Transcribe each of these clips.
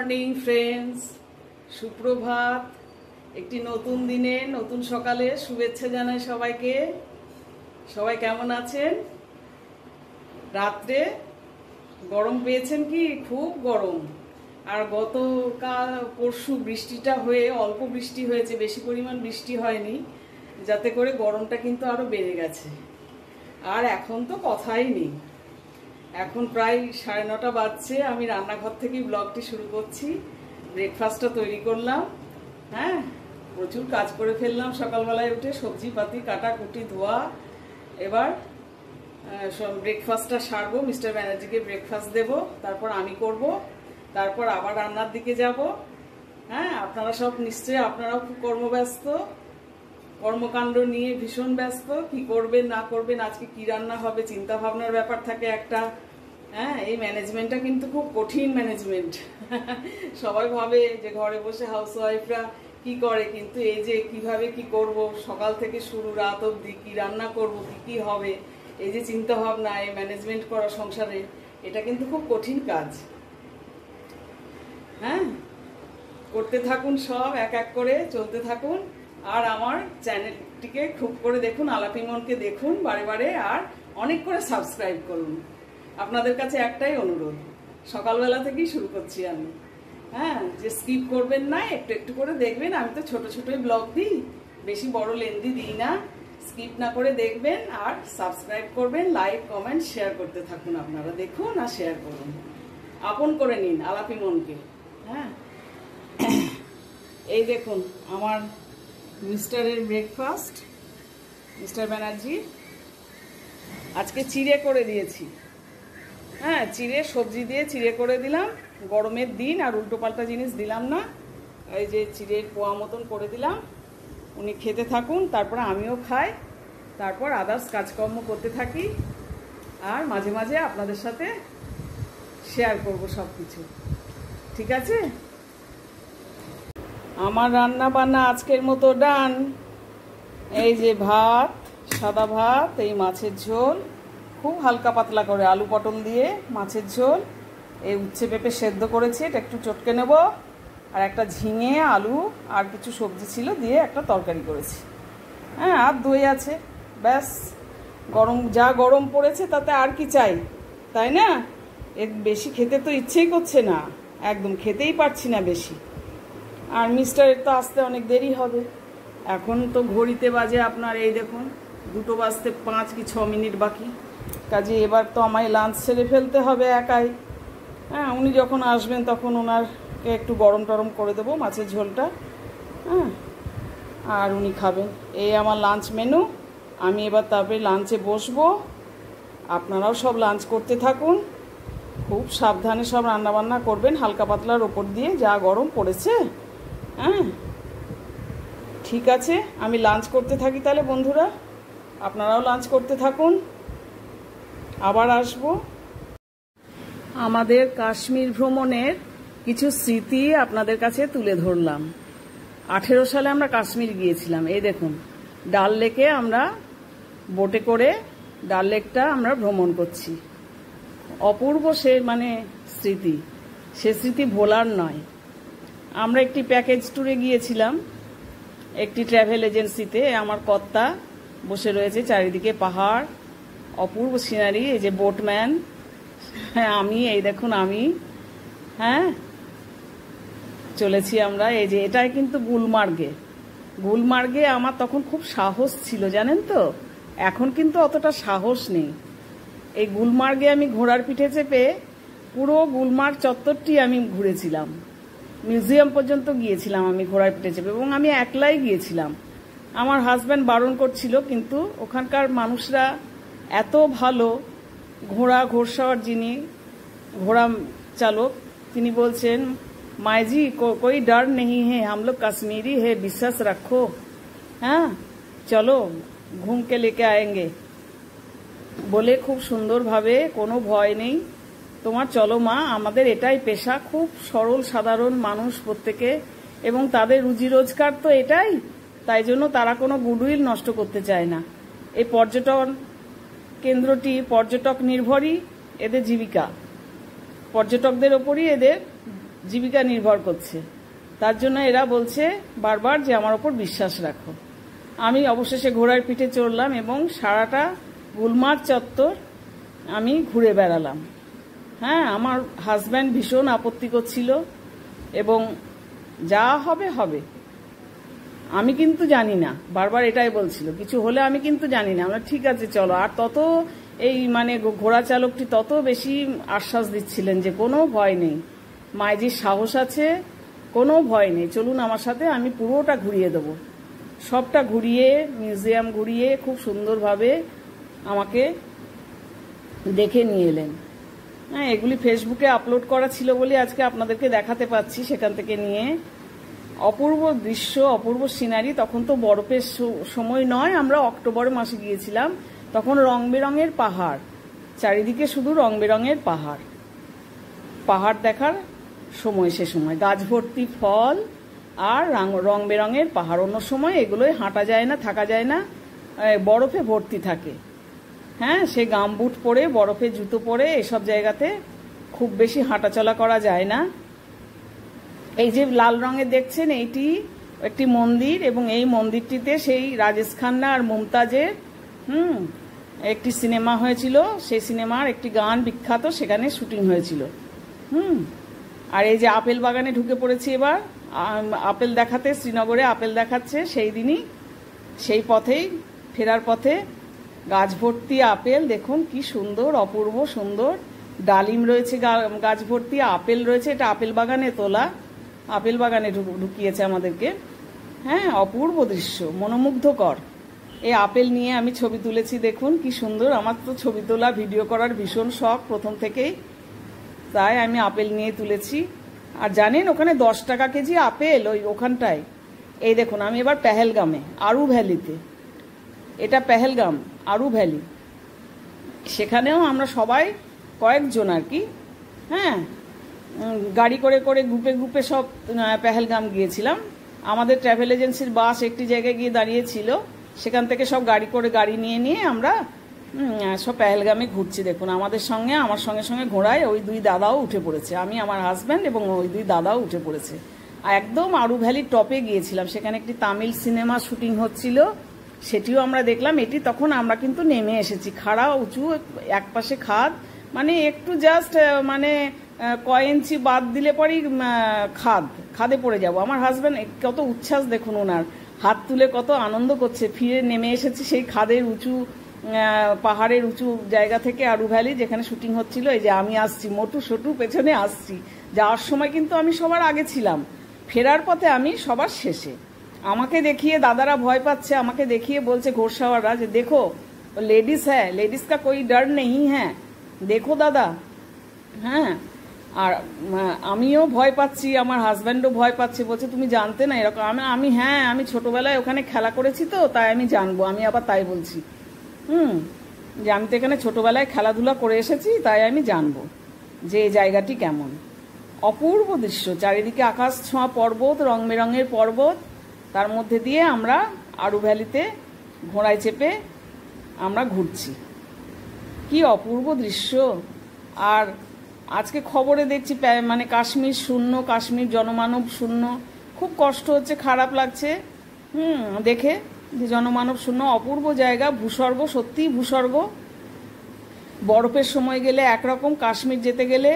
Morning friends, সুপ্রভাত। একটি নতুন দিনে নতুন সকালে শুভেচ্ছা জানাই সবাইকে। সবাই কেমন আছেন? রাত্রে গরম পেয়েছেন কি? খুব গরম। আর গতকাল পরশু বৃষ্টিটা হয়ে অল্প বৃষ্টি হয়েছে, বেশি পরিমাণ বৃষ্টি হয়নি, যাতে করে গরমটা কিন্তু আরো বেড়ে গেছে। আর এখন তো কথাই নেই, এখন প্রায় 9:30 বাজছে। আমি রান্নাঘর থেকেই ব্লগটি শুরু করছি। ব্রেকফাস্টটা তৈরি করলাম, হ্যাঁ, প্রচুর কাজ করে ফেললাম সকালবেলায় উঠে, সবজি পাতি কাটাকুটি ধোয়া। এবার ব্রেকফাস্টটা সারবো, মিস্টার ব্যানার্জিকে ব্রেকফাস্ট দেব, তারপর আমি করব, তারপর আবার রান্নার দিকে যাব। হ্যাঁ, আপনারা সব নিশ্চয়ই আপনারাও খুব কর্মব্যস্ত, কর্মকাণ্ড নিয়ে ভীষণ ব্যস্ত। কি করবেন না করবেন, আজকে কি রান্না হবে, চিন্তা ভাবনার ব্যাপার থাকে একটা। হ্যাঁ, এই ম্যানেজমেন্টটা কিন্তু খুব কঠিন ম্যানেজমেন্ট। সবাই ভাবে যে ঘরে বসে হাউসওয়াইফরা কি করে, কিন্তু এই যে কিভাবে কি করব, সকাল থেকে শুরু রাত অবধি কি রান্না করব, কি হবে, এই যে চিন্তা ভাবনা, এই ম্যানেজমেন্ট করা সংসারে, এটা কিন্তু খুব কঠিন কাজ। হ্যাঁ, করতে থাকুন, সব এক এক করে চলতে থাকুন। আর আমার চ্যানেলটিকে খুব করে দেখুন, আলাপি মনকে দেখুন বারে বারে, আর অনেক করে সাবস্ক্রাইব করুন। আপনাদের কাছে একটাই অনুরোধ, সকালবেলা থেকেই শুরু করছি আমি। হ্যাঁ, যে স্কিপ করবেন না, একটু একটু করে দেখবেন। আমি তো ছোট ছোটই ব্লগ দিই, বেশি বড় লেন্দি দিই না। স্কিপ না করে দেখবেন আর সাবস্ক্রাইব করবেন, লাইক কমেন্ট শেয়ার করতে থাকুন। আপনারা দেখুন আর শেয়ার করুন, আপন করে নিন আলাপি মনকে। হ্যাঁ, এই দেখুন আমার মিস্টারের ব্রেকফাস্ট, মিস্টার ব্যানার্জি আজকে চিড়ে করে দিয়েছি। হ্যাঁ, চিড়ে সবজি দিয়ে চিড়ে করে দিলাম, গরমের দিন আর উল্টোপাল্টা জিনিস দিলাম না। এই যে চিড়ের পোয়া মতন করে দিলাম, উনি খেতে থাকুন, তারপরে আমিও খাই, তারপর আদার্স কাজকর্ম করতে থাকি, আর মাঝে মাঝে আপনাদের সাথে শেয়ার করব সব কিছু। ঠিক আছে? আমার রান্না বান্না আজকের মতো ডান। এই যে ভাত, সাদা ভাত, এই মাছের ঝোল, খুব হালকা পাতলা করে আলু পটল দিয়ে মাছের ঝোল, এই উচ্ছে পেঁপে সেদ্ধ করেছি, এটা একটু চটকে নেব, আর একটা ঝিঙে আলু আর কিছু সবজি ছিল দিয়ে একটা তরকারি করেছি। হ্যাঁ, আর দই আছে, ব্যাস। গরম যা গরম পড়েছে তাতে আর কি চাই, তাই না? এর বেশি খেতে তো ইচ্ছেই করছে না, একদম খেতেই পারছি না বেশি। আর মিস্টারের তো আসতে অনেক দেরি হবে। এখন তো ঘড়িতে বাজে আপনার, এই দেখুন 2টো বাজতে 5 কি 6 মিনিট বাকি। কাজে এবার তো আমায় লাঞ্চ সেরে ফেলতে হবে একাই। হ্যাঁ, উনি যখন আসবেন তখন ওনারকে একটু গরম টরম করে দেবো মাছের ঝোলটা। হ্যাঁ, আর উনি খাবেন। এই আমার লাঞ্চ মেনু। আমি এবার তারপরে লাঞ্চে বসবো। আপনারাও সব লাঞ্চ করতে থাকুন, খুব সাবধানে সব রান্নাবান্না করবেন, হালকা পাতলার ওপর দিয়ে, যা গরম পড়েছে। হ্যাঁ, ঠিক আছে, আমি লাঞ্চ করতে থাকি তাহলে বন্ধুরা, আপনারাও লাঞ্চ করতে থাকুন, আবার আসবো। আমাদের কাশ্মীর ভ্রমণের কিছু স্মৃতি আপনাদের কাছে তুলে ধরলাম। 18 সালে আমরা কাশ্মীর গিয়েছিলাম। এই দেখুন ডাল লেকে আমরা বোটে করে ডাল লেকটা আমরা ভ্রমণ করছি। অপূর্ব সে স্মৃতি, সে স্মৃতি ভোলার নয়। আমরা একটি প্যাকেজ ট্যুরে গিয়েছিলাম, একটি ট্র্যাভেল এজেন্সিতে। আমার কর্তা বসে রয়েছে, চারিদিকে পাহাড়, অপূর্ব সিনারি। এই যে বোটম্যান, হ্যাঁ আমি, এই দেখুন আমি। হ্যাঁ, চলেছি আমরা। এই যে এটাই কিন্তু গুলমার্গে। গুলমার্গে আমার তখন খুব সাহস ছিল, জানেন তো, এখন কিন্তু অতটা সাহস নেই। এই গুলমার্গে আমি ঘোড়ার পিঠে চেপে পুরো গুলমার্গ চত্বরটি আমি ঘুরেছিলাম, মিউজিয়াম পর্যন্ত গিয়েছিলাম আমি ঘোড়ার পিঠে চেপে, এবং আমি একলাই গিয়েছিলাম। আমার হাজব্যান্ড বারণ করছিল, কিন্তু ওখানকার মানুষরা এত ভালো। ঘোড়সাওয়ার যিনি ঘোড়া চালক, তিনি বলছেন, মাইজি কোই ডর নেই হে, হাম লোগ কাশ্মীরি হে, বিশ্বাস রাখো। হ্যাঁ, চলো ঘুমকে লেকে আয়েঙ্গে বলে খুব সুন্দরভাবে, কোনো ভয় নেই তোমার, চলো মা, আমাদের এটাই পেশা। খুব সরল সাধারণ মানুষ প্রত্যেকে, এবং তাদের রুজি রোজগার তো এটাই, তাই জন্য তারা কোনো গুডউইল নষ্ট করতে চায় না। এই পর্যটন কেন্দ্রটি পর্যটক নির্ভরই এদের জীবিকা, পর্যটকদের ওপরই এদের জীবিকা নির্ভর করছে। তার জন্য এরা বলছে বারবার যে আমার ওপর বিশ্বাস রাখো। আমি অবশেষে ঘোড়ার পিঠে চড়লাম এবং সারাটা গুলমার্গ চত্বর আমি ঘুরে বেড়ালাম। হ্যাঁ, আমার হাজব্যান্ড ভীষণ আপত্তি করছিল এবং যা হবে হবে, আমি কিন্তু জানি না, বারবার এটাই বলছিল, কিছু হলে আমি কিন্তু জানি না। আমরা ঠিক আছে চলো। আর তত এই মানে ঘোড়া চালকটি তত বেশি আশ্বাস দিচ্ছিলেন যে কোনো ভয় নেই, মাইজির সাহস আছে, কোনো ভয় নেই, চলুন আমার সাথে, আমি পুরোটা ঘুরিয়ে দেবো। সবটা ঘুরিয়ে, মিউজিয়াম ঘুরিয়ে খুব সুন্দরভাবে আমাকে দেখে নিয়ে এলেন। হ্যাঁ, এগুলি ফেসবুকে আপলোড করা ছিল বলে আজকে আপনাদেরকে দেখাতে পাচ্ছি। সেখান থেকে নিয়ে অপূর্ব দৃশ্য, অপূর্ব সিনারি। তখন তো বরফের সময় নয়, আমরা অক্টোবর মাসে গিয়েছিলাম, তখন রং বেরঙের পাহাড়, চারিদিকে শুধু রং বেরঙের পাহাড়, পাহাড় দেখার সময় সে সময়, গাছ ভর্তি ফল আর রং বেরঙের পাহাড়। অন্য সময় এগুলোই হাঁটা যায় না, থাকা যায় না, বরফে ভর্তি থাকে। হ্যাঁ, সে গামবুট পরে, বরফে জুতো পরে এসব জায়গাতে খুব বেশি হাঁটাচলা করা যায় না। এই যে লাল রঙের দেখছেন, এইটি একটি মন্দির এবং এই মন্দিরটিতে সেই রাজেশ খান্না আর মুমতাজের একটি সিনেমা হয়েছিল। সেই সিনেমার একটি গান বিখ্যাত, সেখানে শুটিং হয়েছিল। আর এই যে আপেল বাগানে ঢুকে পড়েছি এবার, আপেল দেখাতে, শ্রীনগরে আপেল দেখাচ্ছে সেই দিনই, সেই পথেই ফেরার পথে গাছ ভর্তি আপেল। দেখুন কি সুন্দর, অপূর্ব সুন্দর। ডালিম রয়েছে গাছ ভর্তি, আপেল রয়েছে। এটা আপেল বাগানে তোলা, আপেল বাগানে ঢুকিয়েছে আমাদেরকে। হ্যাঁ, অপূর্ব দৃশ্য, মনোমুগ্ধকর। এই আপেল নিয়ে আমি ছবি তুলেছি, দেখুন কি সুন্দর। আমার তো ছবি তোলা, ভিডিও করার ভীষণ শখ প্রথম থেকেই, তাই আমি আপেল নিয়ে তুলেছি। আর জানেন ওখানে 10 টাকা কেজি আপেল ওখানটায়। এই দেখুন, আমি এবার পেহেলগামে, আরু ভ্যালিতে, এটা পেহেলগাম আরু ভ্যালি, সেখানেও আমরা সবাই কয়েকজন আর কি, হ্যাঁ, গাড়ি করে করে গ্রুপে গ্রুপে সব পেহেলগাম গিয়েছিলাম। আমাদের ট্রাভেল এজেন্সির বাস একটি জায়গায় গিয়ে দাঁড়িয়েছিল, সেখান থেকে সব গাড়ি নিয়ে নিয়ে আমরা সব পেহেলগামে ঘুরছি। দেখুন আমাদের সঙ্গে, আমার সঙ্গে সঙ্গে ঘোড়ায় ওই 2 দাদাও উঠে পড়েছে, আমি, আমার হাজব্যান্ড এবং ওই 2 দাদাও উঠে পড়েছে। আর একদম আরু ভ্যালির টপে গিয়েছিলাম, সেখানে একটি তামিল সিনেমা শুটিং হচ্ছিল, সেটিও আমরা দেখলাম। এটি তখন আমরা কিন্তু নেমে এসেছি, খাড়া উঁচু, একপাশে খাদ, মানে একটু জাস্ট মানে কয় ইঞ্চি বাদ দিলে পরেই খাদে পড়ে যাব। আমার হাজব্যান্ড কত উচ্ছ্বাস দেখুন, ওনার হাত তুলে কত আনন্দ করছে। ফিরে নেমে এসেছি সেই খাদের উঁচু, পাহাড়ের উঁচু জায়গা থেকে, আরু ভ্যালি যেখানে শুটিং হচ্ছিল। এই যে আমি আসছি, মোটু সোটু পেছনে আসছি। যাওয়ার সময় কিন্তু আমি সবার আগে ছিলাম, ফেরার পথে আমি সবার শেষে। আমাকে দেখিয়ে দাদারা ভয় পাচ্ছে, আমাকে দেখিয়ে বলছে ঘোড়সাওয়াররা যে দেখো লেডিস হ্যাঁ, লেডিস কা কোই ডর নেই হ্যাঁ, দেখো দাদা। হ্যাঁ, আর আমিও ভয় পাচ্ছি, আমার হাজব্যান্ডও ভয় পাচ্ছে, বলছে তুমি জানতে না এরকম। আমি হ্যাঁ, আমি ছোটবেলায় ওখানে খেলা করেছি তো, তাই আমি জানবো। আমি আবার তাই বলছি, যে আমি তো এখানে ছোটবেলায় খেলাধুলা করে এসেছি, তাই আমি জানবো যে এই জায়গাটি কেমন। অপূর্ব দৃশ্য, চারিদিকে আকাশ ছোঁয়া পর্বত, রং বেরঙের পর্বত, তার মধ্যে দিয়ে আমরা আরু ভ্যালিতে ঘোড়ায় চেপে আমরা ঘুরছি। কি অপূর্ব দৃশ্য। আর আজকে খবরে দেখছি মানে কাশ্মীর শূন্য, কাশ্মীর জনমানব শূন্য। খুব কষ্ট হচ্ছে, খারাপ লাগছে দেখে যে জনমানব শূন্য। অপূর্ব জায়গা, ভূস্বর্গ, সত্যিই ভূস্বর্গ। বরফের সময় গেলে একরকম, কাশ্মীর যেতে গেলে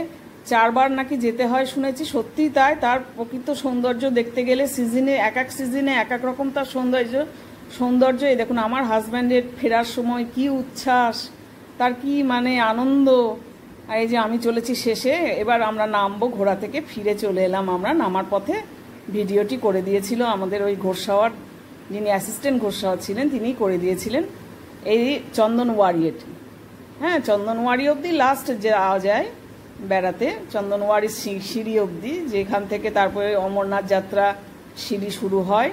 4 বার নাকি যেতে হয় শুনেছি, সত্যিই তাই। তার প্রকৃত সৌন্দর্য দেখতে গেলে সিজনে, এক এক সিজনে এক এক রকম তার সৌন্দর্য। এই দেখুন আমার হাজব্যান্ডের ফেরার সময় কি উচ্ছ্বাস, তার কি মানে আনন্দ। আর এই যে আমি চলেছি শেষে, এবার আমরা নামবো ঘোড়া থেকে, ফিরে চলে এলাম আমরা। নামার পথে ভিডিওটি করে দিয়েছিল আমাদের ওই ঘোড়সাওয়ার, যিনি অ্যাসিস্ট্যান্ট ঘোড়সাওয়ার ছিলেন, তিনিই করে দিয়েছিলেন। এই চন্দনওয়ারি এটি, হ্যাঁ, চন্দনওয়ারি অবধি লাস্ট যাওয়া যায় বেড়াতে, চন্দনওয়ারির সিঁড়ি অবধি, যেখান থেকে তারপরে অমরনাথ যাত্রা সিঁড়ি শুরু হয়।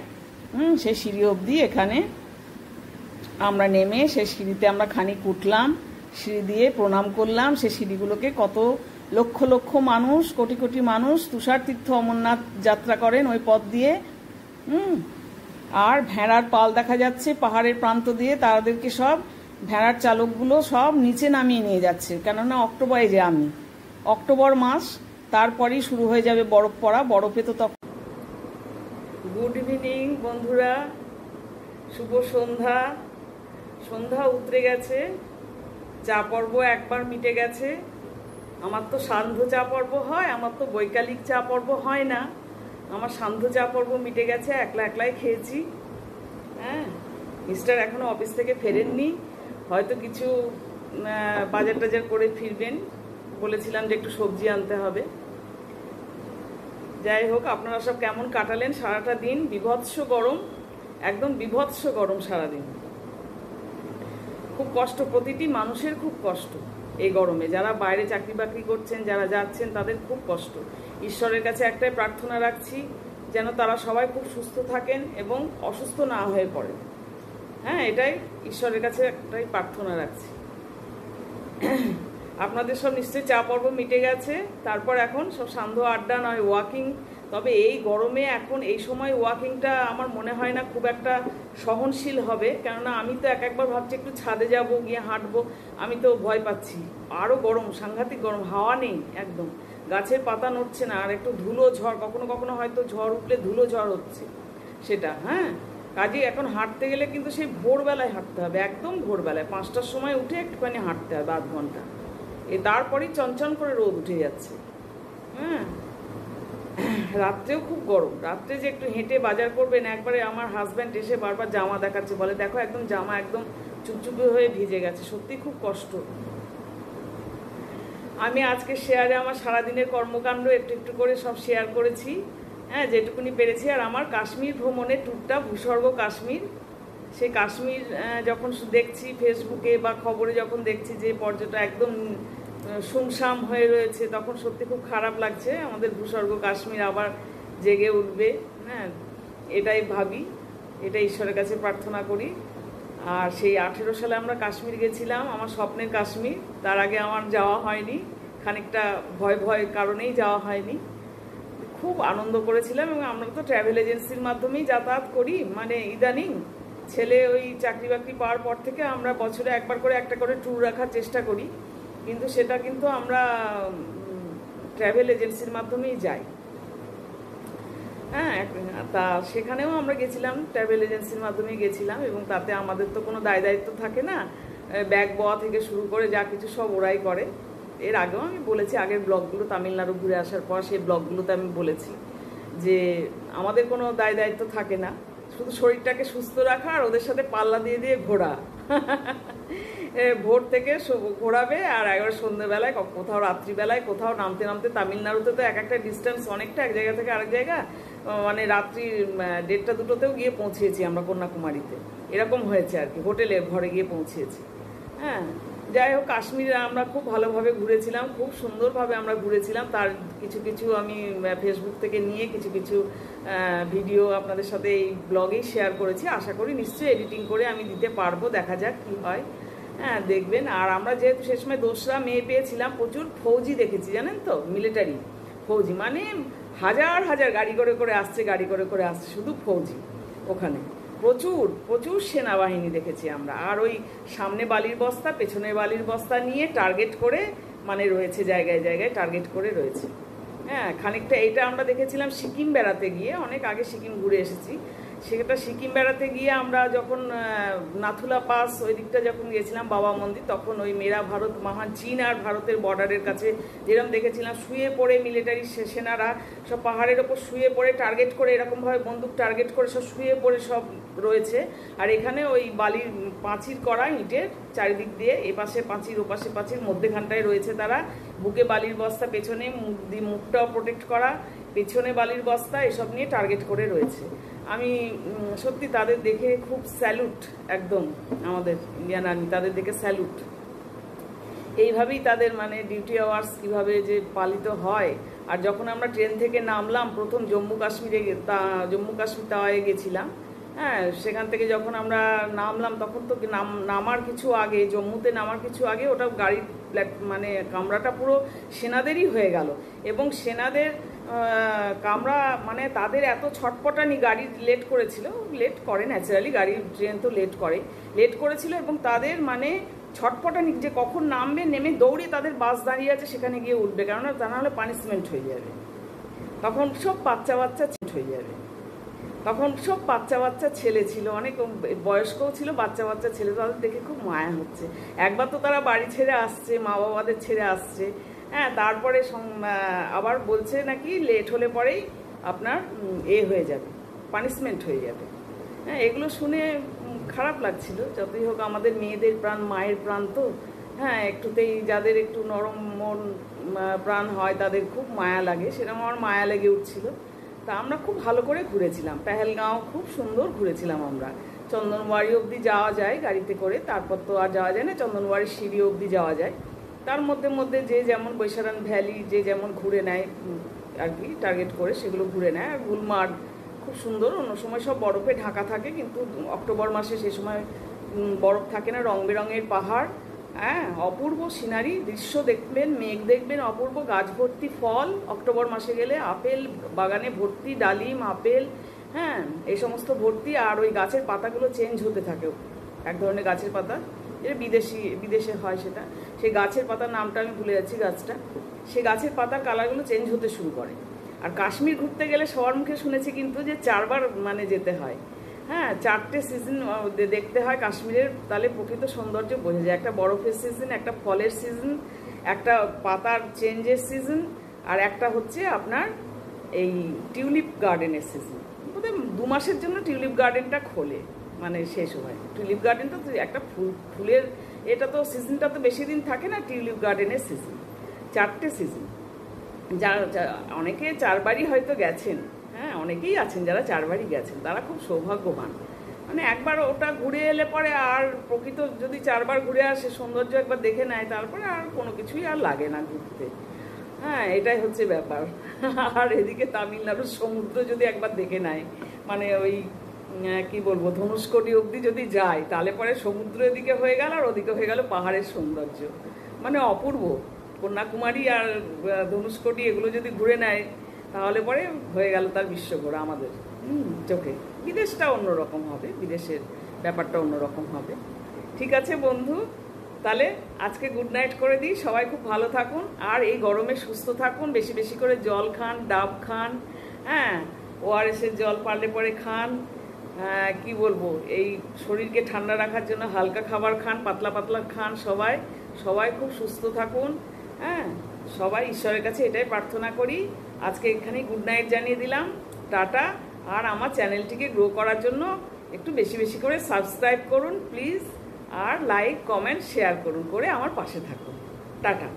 সেই সিঁড়ি অবধি এখানে আমরা নেমে সেই সিঁড়িতে আমরা খানিক উঠলাম, সিঁড়ি দিয়ে প্রণাম করলাম। সেই সিঁড়িগুলোকে কত লক্ষ লক্ষ মানুষ, কোটি কোটি মানুষ তুষার তীর্থ অমরনাথ যাত্রা করেন ওই পথ দিয়ে। আর ভেড়ার পাল দেখা যাচ্ছে পাহাড়ের প্রান্ত দিয়ে, তাদেরকে সব ভেড়ার চালকগুলো সব নিচে নামিয়ে নিয়ে যাচ্ছে। কেননা অক্টোবরে, যে আমি অক্টোবর মাস, তারপরেই শুরু হয়ে যাবে বরফ পড়া। বরফে তো তখন। গুড ইভিনিং বন্ধুরা, শুভ সন্ধ্যা। সন্ধ্যা উতরে গেছে, চা পর্ব একবার মিটে গেছে। আমার তো সান্ধ্য চা পর্ব হয়, আমার তো বৈকালিক চা পর্ব হয় না। আমার সান্ধ্য চা পর্ব মিটে গেছে, একলা একলাই খেয়েছি। হ্যাঁ, মিস্টার এখনো অফিস থেকে ফেরেননি, হয়তো কিছু বাজার টাজার করে ফিরবেন। বলেছিলাম যে একটু সবজি আনতে হবে। যাই হোক, আপনারা সব কেমন কাটালেন সারাটা দিন? বিভৎস গরম, একদম বিভৎস গরম সারাদিন। খুব কষ্ট, প্রতিটি মানুষের খুব কষ্ট এই গরমে। যারা বাইরে চাকরি বাকরি করছেন, যারা যাচ্ছেন, তাদের খুব কষ্ট। ঈশ্বরের কাছে একটাই প্রার্থনা রাখছি, যেন তারা সবাই খুব সুস্থ থাকেন এবং অসুস্থ না হয়ে পড়েন। হ্যাঁ, এটাই ঈশ্বরের কাছে একটাই প্রার্থনা রাখছি। আপনাদের সব নিশ্চয়ই চা পর্ব মিটে গেছে। তারপর এখন সব সান্ধ্য আড্ডা নয় ওয়াকিং। তবে এই গরমে এখন এই সময় ওয়াকিংটা আমার মনে হয় না খুব একটা সহনশীল হবে, কেননা আমি তো একবার ভাবছি একটু ছাদে যাব, গিয়ে হাঁটবো। আমি তো ভয় পাচ্ছি, আরও গরম, সাংঘাতিক গরম, হাওয়া নেই একদম, গাছের পাতা নড়ছে না। আর একটু ধুলো ঝড়, কখনো কখনো হয়তো ঝড় উঠলে ধুলো ঝড় হচ্ছে সেটা। হ্যাঁ, কাজে এখন হাঁটতে গেলে কিন্তু সেই ভোরবেলায় হাঁটতে হবে, একদম ভোরবেলায় 5টার সময় উঠে একটুখানি হাঁটতে হবে, আধ ঘন্টা। তারপরেই চঞ্চন করে রোদ উঠে যাচ্ছে। হ্যাঁ, রাত্রেও খুব গরম। রাত্রে যে একটু হেঁটে বাজার করবেন, একবারে আমার হাজব্যান্ড এসে বারবার জামা দেখাচ্ছে, বলে দেখো একদম জামা একদম চুপচুপে হয়ে ভিজে গেছে। সত্যি খুব কষ্ট। আমি আজকে শেয়ারে আমার সারাদিনের কর্মকাণ্ড একটু একটু করে সব শেয়ার করেছি। হ্যাঁ, যেটুকুনি পেরেছি। আর আমার কাশ্মীর ভ্রমণের ট্যুরটা, ভূস্বর্গ কাশ্মীর, সেই কাশ্মীর যখন দেখছি ফেসবুকে বা খবরে, যখন দেখছি যে পর্যটক একদম সুমসাম হয়ে রয়েছে, তখন সত্যি খুব খারাপ লাগছে। আমাদের ভূস্বর্গ কাশ্মীর আবার জেগে উঠবে। হ্যাঁ, এটাই ভাবি, এটা ঈশ্বরের কাছে প্রার্থনা করি। আর সেই 18 সালে আমরা কাশ্মীর গেছিলাম, আমার স্বপ্নের কাশ্মীর। তার আগে আমার যাওয়া হয়নি, খানিকটা ভয় ভয় কারণেই যাওয়া হয়নি। খুব আনন্দ করেছিলাম। এবং আমরা তো ট্রাভেল এজেন্সির মাধ্যমেই যাতায়াত করি, মানে ইদানিং ছেলে ওই চাকরি বাকরি পাওয়ার পর থেকে আমরা বছরে একবার করে একটা করে ট্যুর রাখার চেষ্টা করি, কিন্তু সেটা কিন্তু আমরা ট্রাভেল এজেন্সির মাধ্যমেই যাই। হ্যাঁ, তা সেখানেও আমরা গেছিলাম, ট্রাভেল এজেন্সির মাধ্যমে গেছিলাম। এবং তাতে আমাদের তো কোনো দায় দায়িত্ব থাকে না, ব্যাগ বওয়া থেকে শুরু করে যা কিছু সব ওরাই করে। এর আগেও আমি বলেছি, আগের ব্লগগুলো, তামিলনাড়ু ঘুরে আসার পর সেই ব্লগগুলোতে আমি বলেছি যে আমাদের কোনো দায় দায়িত্ব থাকে না, শুধু শরীরটাকে সুস্থ রাখা আর ওদের সাথে পাল্লা দিয়ে দিয়ে ঘোরা। ভোর থেকে ঘোরাবে, আর একবার সন্ধ্যেবেলায়, কোথাও রাত্রিবেলায়, কোথাও নামতে নামতে। তামিলনাড়ুতে তো এক একটা ডিস্টেন্স অনেকটা, এক জায়গা থেকে আরেক জায়গা, মানে রাত্রি 1টা 2টোতেও গিয়ে পৌঁছেছি আমরা কন্যাকুমারীতে। এরকম হয়েছে আর কি, হোটেলে ঘরে গিয়ে পৌঁছেছি। হ্যাঁ, যাই হোক, কাশ্মীরে আমরা খুব ভালোভাবে ঘুরেছিলাম, খুব সুন্দরভাবে আমরা ঘুরেছিলাম। তার কিছু কিছু আমি ফেসবুক থেকে নিয়ে কিছু কিছু ভিডিও আপনাদের সাথে এই ব্লগেই শেয়ার করেছি। আশা করি নিশ্চয়ই এডিটিং করে আমি দিতে পারবো, দেখা যাক কি হয়। হ্যাঁ, দেখবেন। আর আমরা যেহেতু সে সময় 2রা মে পেয়েছিলাম, প্রচুর ফৌজি দেখেছি, জানেন তো, মিলিটারি ফৌজি, মানে হাজার হাজার গাড়ি করে করে আসছে, গাড়ি করে করে আসছে, শুধু ফৌজি। ওখানে প্রচুর প্রচুর সেনাবাহিনী দেখেছি আমরা। আর ওই সামনে বালির বস্তা, পেছনে বালির বস্তা নিয়ে টার্গেট করে, মানে রয়েছে জায়গায় জায়গায় টার্গেট করে রয়েছে। হ্যাঁ, খানিকটা এটা আমরা দেখেছিলাম সিকিম বেড়াতে গিয়ে, অনেক আগে সিকিম ঘুরে এসেছি। সেটা সিকিম বেড়াতে গিয়ে আমরা যখন নাথুলা পাস ওই দিকটা যখন গেছিলাম, বাবা মন্দির, তখন ওই মেরা ভারত মহান, চীন আর ভারতের বর্ডারের কাছে যেরকম দেখেছিলাম, শুয়ে পড়ে মিলিটারি সেনারা সব পাহাড়ের ওপর শুয়ে পড়ে টার্গেট করে, এরকমভাবে বন্দুক টার্গেট করে সব শুয়ে পড়ে সব রয়েছে। আর এখানে ওই বালির পাঁচির করা ইটের চারিদিক দিয়ে, এপাশে পাঁচির ওপাশে পাঁচির, মধ্যেখানটায় রয়েছে তারা। বুকে বালির বস্তা, পেছনে মুখটাও প্রোটেক্ট করা, পেছনে বালির বস্তা, এসব নিয়ে টার্গেট করে রয়েছে। আমি সত্যি তাদের দেখে খুব স্যালুট, একদম আমাদের ইন্ডিয়ান আর্মি, তাদের দেখে স্যালুট। এইভাবেই তাদের মানে ডিউটি আওয়ার্স কীভাবে যে পালিত হয়। আর যখন আমরা ট্রেন থেকে নামলাম, প্রথম জম্মু কাশ্মীর তাওয়ায় গেছিলাম। হ্যাঁ, সেখান থেকে যখন আমরা নামলাম, তখন তো নামার কিছু আগে, জম্মুতে নামার কিছু আগে, ওটা গাড়ির মানে কামরাটা পুরো সেনাদেরই হয়ে গেল। এবং সেনাদের কামরা, মানে তাদের এত ছটপটানি, গাড়ি লেট করেছিল, লেট করে ন্যাচারালি, গাড়ির ট্রেন তো লেট করেছিল। এবং তাদের মানে ছটপটানি যে কখন নামবে, নেমে দৌড়ে তাদের বাস দাঁড়িয়ে আছে সেখানে গিয়ে উঠবে, কেননা তা নাহলে পানিশমেন্ট হয়ে যাবে। তখন সব বাচ্চা বাচ্চা হয়ে যাবে। তখন সব বাচ্চা বাচ্চা ছেলে ছিল, অনেক বয়স্কও ছিল, বাচ্চা বাচ্চা ছেলে, তাদের দেখে খুব মায়া হচ্ছে। একবার তো তারা বাড়ি ছেড়ে আসছে, মা বাবাদের ছেড়ে আসছে, হ্যাঁ, তারপরে আবার বলছে নাকি লেট হলে পরেই আপনার হয়ে যাবে, পানিশমেন্ট হয়ে যাবে। হ্যাঁ, এগুলো শুনে খারাপ লাগছিল। যতই হোক আমাদের মেয়েদের প্রাণ, মায়ের প্রাণ তো, হ্যাঁ, একটুতেই যাদের একটু নরম মন প্রাণ হয় তাদের খুব মায়া লাগে, সেরকম আমার মায়া লেগে উঠছিল। তা আমরা খুব ভালো করে ঘুরেছিলাম, পেহেলগাঁও খুব সুন্দর ঘুরেছিলাম আমরা। চন্দনবাড়ি অবধি যাওয়া যায় গাড়িতে করে, তারপর তো আর যাওয়া যায় না, চন্দনবাড়ির সিঁড়ি অবধি যাওয়া যায়। তার মধ্যে মধ্যে যে যেমন বৈশারান ভ্যালি যে যেমন ঘুরে নেয় আর কি, টার্গেট করে সেগুলো ঘুরে নেয়। আর গুলমার্গ খুব সুন্দর, অন্য সময় সব বরফে ঢাকা থাকে, কিন্তু অক্টোবর মাসে সে সময় বরফ থাকে না, রং বেরঙের পাহাড়, হ্যাঁ, অপূর্ব সিনারি দৃশ্য দেখবেন, মেঘ দেখবেন, অপূর্ব গাছ ভর্তি ফল। অক্টোবর মাসে গেলে আপেল বাগানে ভর্তি, ডালিম, আপেল, হ্যাঁ, এই সমস্ত ভর্তি। আর ওই গাছের পাতাগুলো চেঞ্জ হতে থাকে, এক ধরনের গাছের পাতা, যেটা বিদেশে হয় সেটা, সেই গাছের পাতার নামটা আমি ভুলে যাচ্ছি গাছটা, সেই গাছের পাতার কালারগুলো চেঞ্জ হতে শুরু করে। আর কাশ্মীর ঘুরতে গেলে সবার মুখে শুনেছি কিন্তু যে 4 বার মানে যেতে হয়, হ্যাঁ, 4টে সিজন দেখতে হয় কাশ্মীরের, তাহলে প্রকৃত সৌন্দর্য বোঝা যায়। একটা বরফের সিজন, একটা ফলের সিজন, একটা পাতার চেঞ্জের সিজন, আর একটা হচ্ছে আপনার এই টিউলিপ গার্ডেনের সিজন। বোধহয় 2 মাসের জন্য টিউলিপ গার্ডেনটা খোলে, মানে শেষ হয়। টিউলিপ গার্ডেনটা তো একটা ফুলের, এটা তো সিজনটা তো বেশি দিন থাকে না, টিউলিপ গার্ডেনের সিজন। 4টে সিজন, অনেকে 4 বারই হয়তো গেছেন, হ্যাঁ, অনেকেই আছেন যারা 4 বারই গেছেন, তারা খুব সৌভাগ্যবান। মানে একবার ওটা ঘুরে এলে পরে আর প্রকৃত যদি 4 বার ঘুরে আসে, সৌন্দর্য একবার দেখে নেয়, তারপরে আর কোনো কিছুই আর লাগে না ঘুরতে। হ্যাঁ, এটাই হচ্ছে ব্যাপার। আর এদিকে তামিলনাড়ুর সমুদ্র যদি একবার দেখে নেয়, মানে ওই কি বলবো, ধনুষ্কটি অবধি যদি যায়, তাহলে পরে সমুদ্র এদিকে হয়ে গেল আর ওদিকে হয়ে গেল পাহাড়ের সৌন্দর্য, মানে অপূর্ব। কন্যাকুমারী আর ধনুষ্কটি এগুলো যদি ঘুরে নেয়, তাহলে পরে হয়ে গেল তার বিশ্বঘোরা আমাদের চোখে। বিদেশটা অন্যরকম হবে, বিদেশের ব্যাপারটা অন্যরকম হবে। ঠিক আছে বন্ধু, তাহলে আজকে গুড নাইট করে দিই। সবাই খুব ভালো থাকুন, আর এই গরমে সুস্থ থাকুন, বেশি বেশি করে জল খান, ডাব খান, হ্যাঁ, ওআরএসের জল পারলে পরে খান। কি বলবো, এই শরীরকে ঠান্ডা রাখার জন্য হালকা খাবার খান, পাতলা পাতলা খান। সবাই খুব সুস্থ থাকুন, হ্যাঁ, সবাই ঈশ্বরের কাছে এটাই প্রার্থনা করি। আজকে এখানেই গুড নাইট জানিয়ে দিলাম, টাটা। আর আমার চ্যানেলটিকে গ্রো করার জন্য একটু বেশি বেশি করে সাবস্ক্রাইব করুন প্লিজ, আর লাইক, কমেন্ট, শেয়ার করুন, করে আমার পাশে থাকুন। টাটা।